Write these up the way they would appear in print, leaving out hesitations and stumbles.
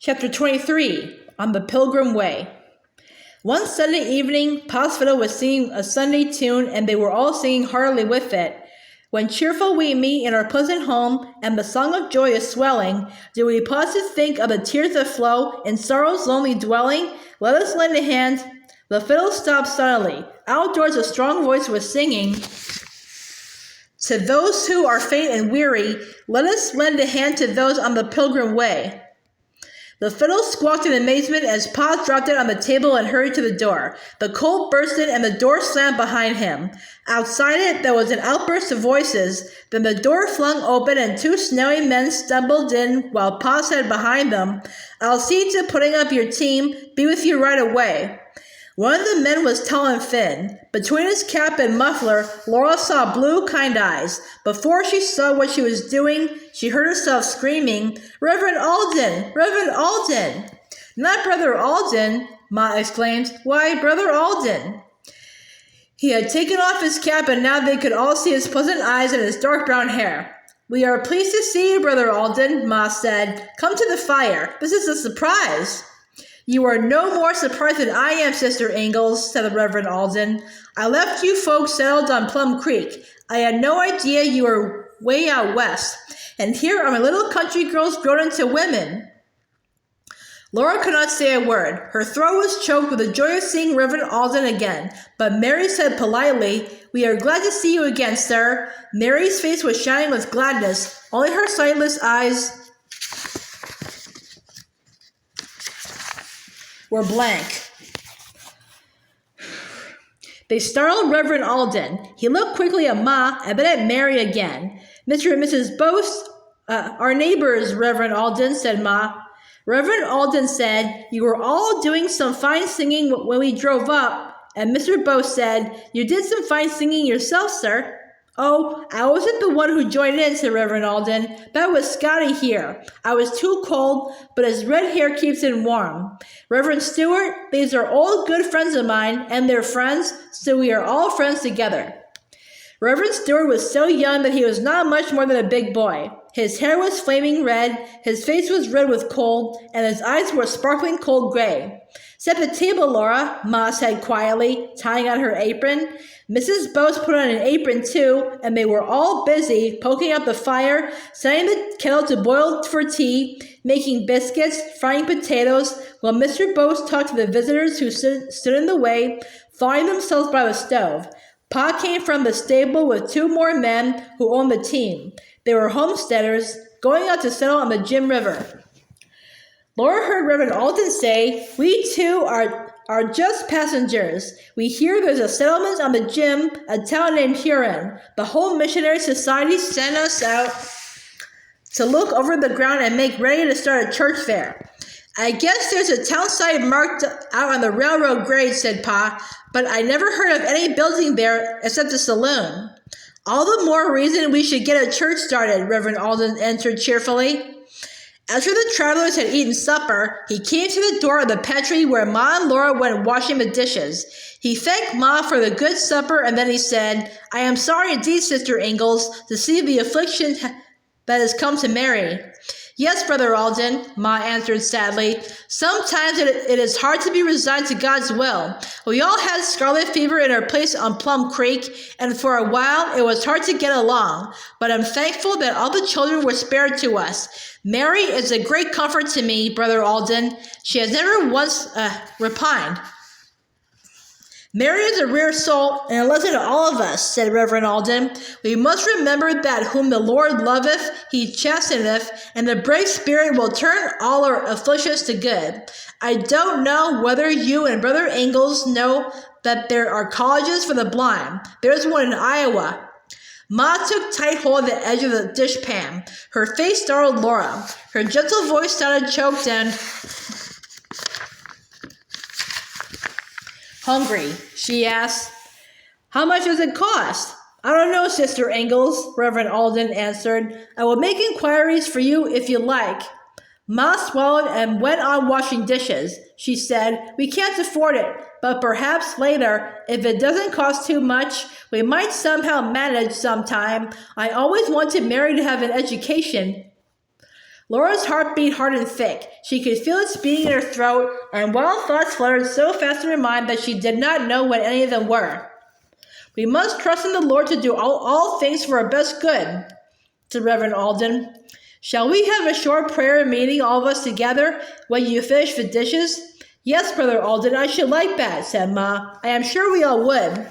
Chapter 23, On the Pilgrim Way. One Sunday evening, Pa's fiddle was singing a Sunday tune, and they were all singing heartily with it. When cheerful we meet in our pleasant home, and the song of joy is swelling, do we pause to think of the tears that flow in sorrow's lonely dwelling? Let us lend a hand. The fiddle stopped suddenly. Outdoors a strong voice was singing, to those who are faint and weary, let us lend a hand to those on the pilgrim way. The fiddle squawked in amazement as Pa dropped it on the table and hurried to the door. The colt burst in and the door slammed behind him. Outside it, there was an outburst of voices. Then the door flung open and two snowy men stumbled in while Pa said behind them, "I'll see to putting up your team. Be with you right away." One of the men was tall and thin. Between his cap and muffler, Laura saw blue, kind eyes. Before she saw what she was doing, she heard herself screaming, "Reverend Alden! Reverend Alden!" "Not Brother Alden!" Ma exclaimed. "Why, Brother Alden!" He had taken off his cap, and now they could all see his pleasant eyes and his dark brown hair. "We are pleased to see you, Brother Alden," Ma said. "Come to the fire. This is a surprise." "You are no more surprised than I am, Sister Ingalls," said the Reverend Alden. "I left you folks settled on Plum Creek. I had no idea you were way out west. And here are my little country girls grown into women." Laura could not say a word. Her throat was choked with the joy of seeing Reverend Alden again. But Mary said politely, "We are glad to see you again, sir." Mary's face was shining with gladness. Only her sightless eyes were blank. They startled Reverend Alden. He looked quickly at Ma and then at Mary again. "Mr. and Mrs. Bose, our neighbors, Reverend Alden," said Ma. Reverend Alden said, "You were all doing some fine singing when we drove up." And Mr. Bose said, "You did some fine singing yourself, sir." "Oh, I wasn't the one who joined in," said Reverend Alden. "That was Scotty here. I was too cold, but his red hair keeps him warm. Reverend Stewart, these are old good friends of mine, and they're friends, so we are all friends together." Reverend Stewart was so young that he was not much more than a big boy. His hair was flaming red, his face was red with cold, and his eyes were sparkling cold gray. "Set the table, Laura," Ma said quietly, tying on her apron. Mrs. Bose put on an apron too, and they were all busy poking up the fire, setting the kettle to boil for tea, making biscuits, frying potatoes, while Mr. Bose talked to the visitors who stood in the way, thawing themselves by the stove. Pa came from the stable with two more men who owned the team. They were homesteaders, going out to settle on the Jim River. Laura heard Reverend Alden say, "We too are just passengers. We hear there's a settlement on the Jim, a town named Huron. The whole missionary society sent us out to look over the ground and make ready to start a church fair." "I guess there's a town site marked out on the railroad grade," said Pa, "but I never heard of any building there except a saloon." "All the more reason we should get a church started," Reverend Alden answered cheerfully. After the travelers had eaten supper, he came to the door of the pantry where Ma and Laura went washing the dishes. He thanked Ma for the good supper, and then he said, "I am sorry indeed, Sister Ingalls, to see the affliction that has come to Mary." "Yes, Brother Alden," Ma answered sadly. "Sometimes it is hard to be resigned to God's will. We all had scarlet fever in our place on Plum Creek, and for a while it was hard to get along. But I'm thankful that all the children were spared to us. Mary is a great comfort to me, Brother Alden. She has never once repined." "Mary is a rare soul, and a lesson to all of us," said Reverend Alden. "We must remember that whom the Lord loveth, he chasteneth, and the brave spirit will turn all our afflictions to good. I don't know whether you and Brother Ingalls know that there are colleges for the blind. There's one in Iowa." Ma took tight hold of the edge of the dishpan. Her face startled Laura. Her gentle voice sounded choked and hungry. She asked, "How much does it cost?" "I don't know, Sister Ingalls," Reverend Alden answered. "I will make inquiries for you if you like." Ma swallowed and went on washing dishes. She said, "We can't afford it, but perhaps later, if it doesn't cost too much, we might somehow manage sometime. I always wanted Mary to have an education." Laura's heart beat hard and thick. She could feel its beating in her throat, and wild thoughts fluttered so fast in her mind that she did not know what any of them were. "We must trust in the Lord to do all things for our best good," said Reverend Alden. "Shall we have a short prayer meeting, all of us together, when you finish the dishes?" "Yes, Brother Alden, I should like that," said Ma. "I am sure we all would."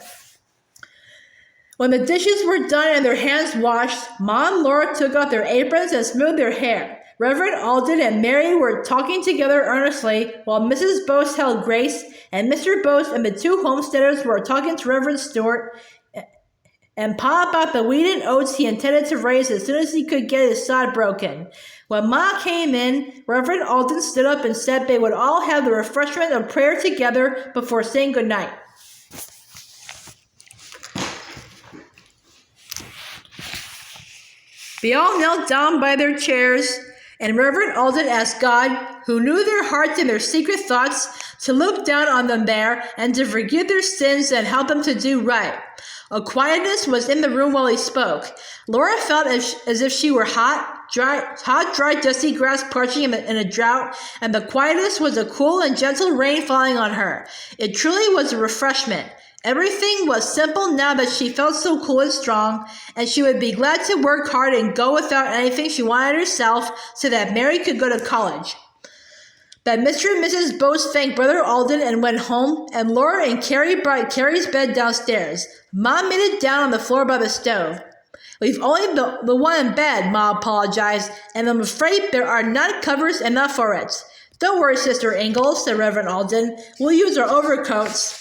When the dishes were done and their hands washed, Ma and Laura took off their aprons and smoothed their hair. Reverend Alden and Mary were talking together earnestly, while Mrs. Bose held Grace, and Mr. Bose and the two homesteaders were talking to Reverend Stewart and Pa about the wheat and oats he intended to raise as soon as he could get his sod broken. When Ma came in, Reverend Alden stood up and said they would all have the refreshment of prayer together before saying good night. They all knelt down by their chairs, and Reverend Alden asked God, who knew their hearts and their secret thoughts, to look down on them there and to forgive their sins and help them to do right. A quietness was in the room while he spoke. Laura felt as if she were hot, dry, dusty grass parching in a drought, and the quietness was a cool and gentle rain falling on her. It truly was a refreshment. Everything was simple now that she felt so cool and strong, and she would be glad to work hard and go without anything she wanted herself so that Mary could go to college. But Mr. and Mrs. Bose thanked Brother Alden and went home, and Laura and Carrie brought Carrie's bed downstairs. Ma made it down on the floor by the stove. "We've only the one in bed," Ma apologized, "and I'm afraid there are not covers enough for it." "Don't worry, Sister Ingalls," said Reverend Alden. "We'll use our overcoats."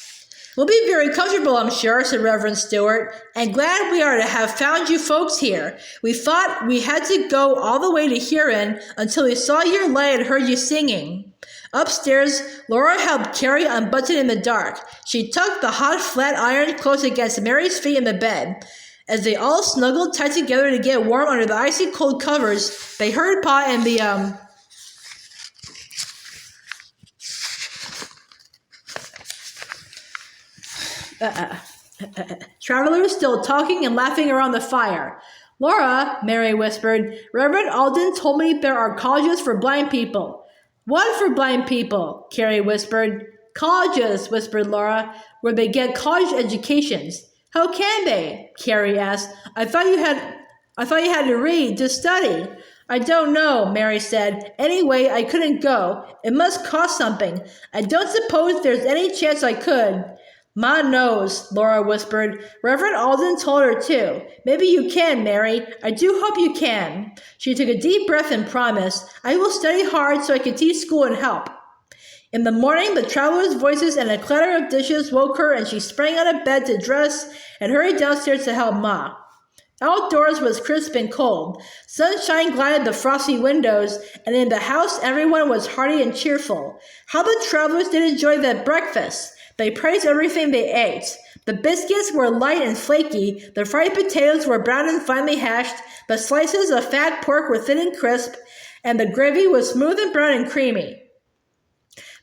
"We'll be very comfortable, I'm sure," said Reverend Stewart, "and glad we are to have found you folks here. We thought we had to go all the way to Huron until we saw your light and heard you singing." Upstairs, Laura helped Carrie unbutton in the dark. She tucked the hot flat iron close against Mary's feet in the bed. As they all snuggled tight together to get warm under the icy cold covers, they heard Pa and the travelers still talking and laughing around the fire. "Laura," Mary whispered, "Reverend Alden told me there are colleges for blind people." "What for blind people?" Carrie whispered. "Colleges," whispered Laura, "where they get college educations." "How can they?" Carrie asked. I thought you had to read, to study." "I don't know," Mary said. "Anyway, I couldn't go. It must cost something. I don't suppose there's any chance I could." "Ma knows," Laura whispered. "Reverend Alden told her too. Maybe you can, Mary. I do hope you can." She took a deep breath and promised, "I will study hard so I can teach school and help." In the morning, the travelers' voices and a clatter of dishes woke her, and she sprang out of bed to dress and hurried downstairs to help Ma. Outdoors was crisp and cold. Sunshine glided the frosty windows, and in the house everyone was hearty and cheerful. How the travelers did enjoy that breakfast! They praised everything they ate. The biscuits were light and flaky, the fried potatoes were brown and finely hashed, the slices of fat pork were thin and crisp, and the gravy was smooth and brown and creamy.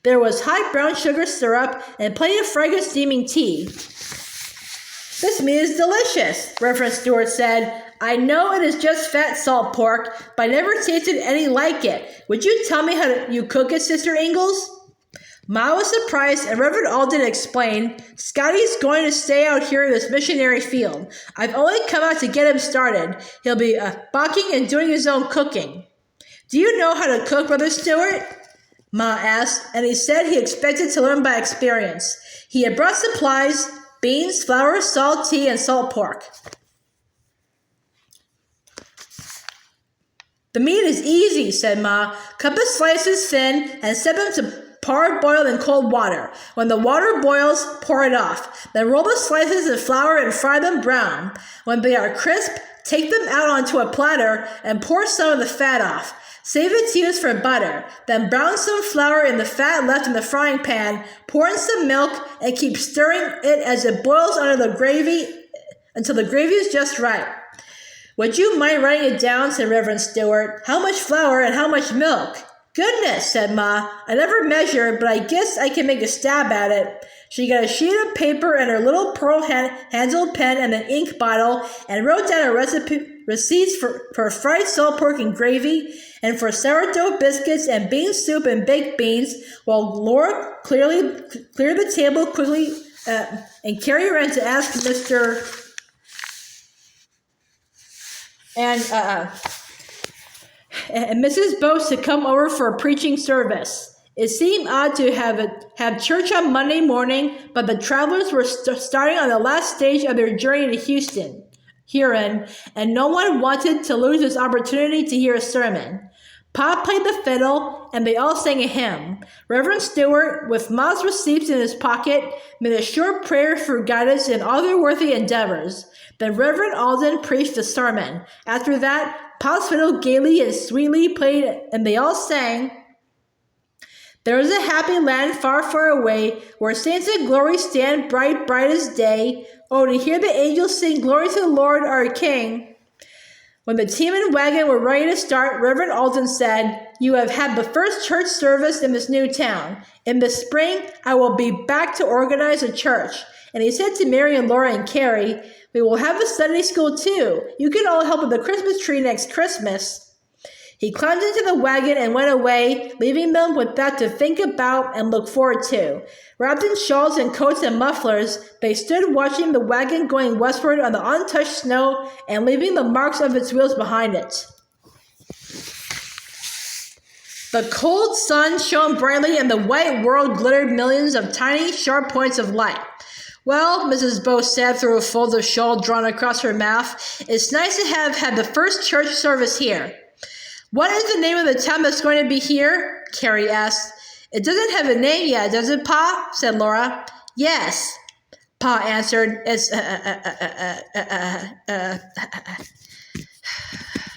There was hot brown sugar syrup and plenty of fragrant steaming tea. "This meat is delicious," Reverend Stewart said. "I know it is just fat salt pork, but I never tasted any like it. Would you tell me how you cook it, Sister Ingalls?" Ma was surprised, and Reverend Alden explained, "Scotty's going to stay out here in this missionary field. I've only come out to get him started. He'll be balking and doing his own cooking." "Do you know how to cook, Brother Stewart?" Ma asked, and he said he expected to learn by experience. He had brought supplies: beans, flour, salt, tea, and salt pork. "The meat is easy," said Ma. "Cut the slices thin and set them to parboil in cold water. When the water boils, pour it off. Then roll the slices in flour and fry them brown. When they are crisp, take them out onto a platter and pour some of the fat off. Save it to use for butter. Then brown some flour in the fat left in the frying pan, pour in some milk, and keep stirring it as it boils under the gravy until the gravy is just right." "Would you mind writing it down?" said Reverend Stewart. "How much flour and how much milk?" "Goodness," said Ma. "I never measured, but I guess I can make a stab at it." She got a sheet of paper and her little pearl-handled pen and an ink bottle and wrote down a recipe receipts for fried salt pork and gravy, and for sourdough biscuits and bean soup and baked beans, while Laura cleared the table quickly, and Carrie ran to ask Mr. and Mrs. Bose to come over for a preaching service. It seemed odd to have church on Monday morning, but the travelers were starting on the last stage of their journey to Huron, and no one wanted to lose this opportunity to hear a sermon. Pa played the fiddle, and they all sang a hymn. Reverend Stewart, with Ma's receipts in his pocket, made a short prayer for guidance in all their worthy endeavors. Then Reverend Alden preached the sermon. After that, Pa's fiddle gaily and sweetly played, and they all sang, "There is a happy land far, far away, where saints in glory stand bright, bright as day. Oh, to hear the angels sing glory to the Lord our King." When the team and wagon were ready to start, Reverend Alden said, "You have had the first church service in this new town. In the spring, I will be back to organize a church." And he said to Mary and Laura and Carrie, "We will have a Sunday school too. You can all help with the Christmas tree next Christmas." He climbed into the wagon and went away, leaving them with that to think about and look forward to. Wrapped in shawls and coats and mufflers, they stood watching the wagon going westward on the untouched snow and leaving the marks of its wheels behind it. The cold sun shone brightly and the white world glittered millions of tiny, sharp points of light. "Well," Mrs. Bose said through a fold of shawl drawn across her mouth, "it's nice to have had the first church service here." "What is the name of the town that's going to be here?" Carrie asked. "It doesn't have a name yet, does it, Pa?" said Laura. "Yes," Pa answered. "It's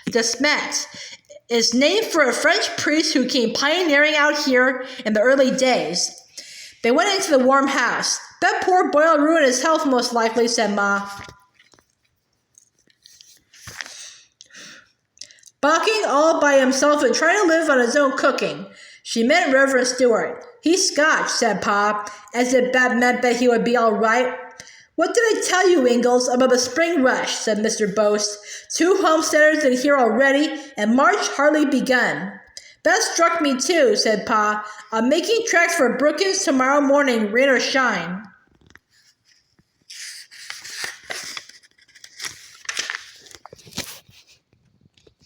DeSmet. It's named for a French priest who came pioneering out here in the early days." They went into the warm house. "That poor boy will ruin his health most likely," said Ma. "Balking all by himself and trying to live on his own cooking." She meant Reverend Stewart. "He's Scotch," said Pa, as if that meant that he would be all right. "What did I tell you, Ingalls, about the spring rush?" said Mr. Bose. "2 homesteaders in here already, and March hardly begun." "That struck me too," said Pa. "I'm making tracks for Brookins tomorrow morning, rain or shine."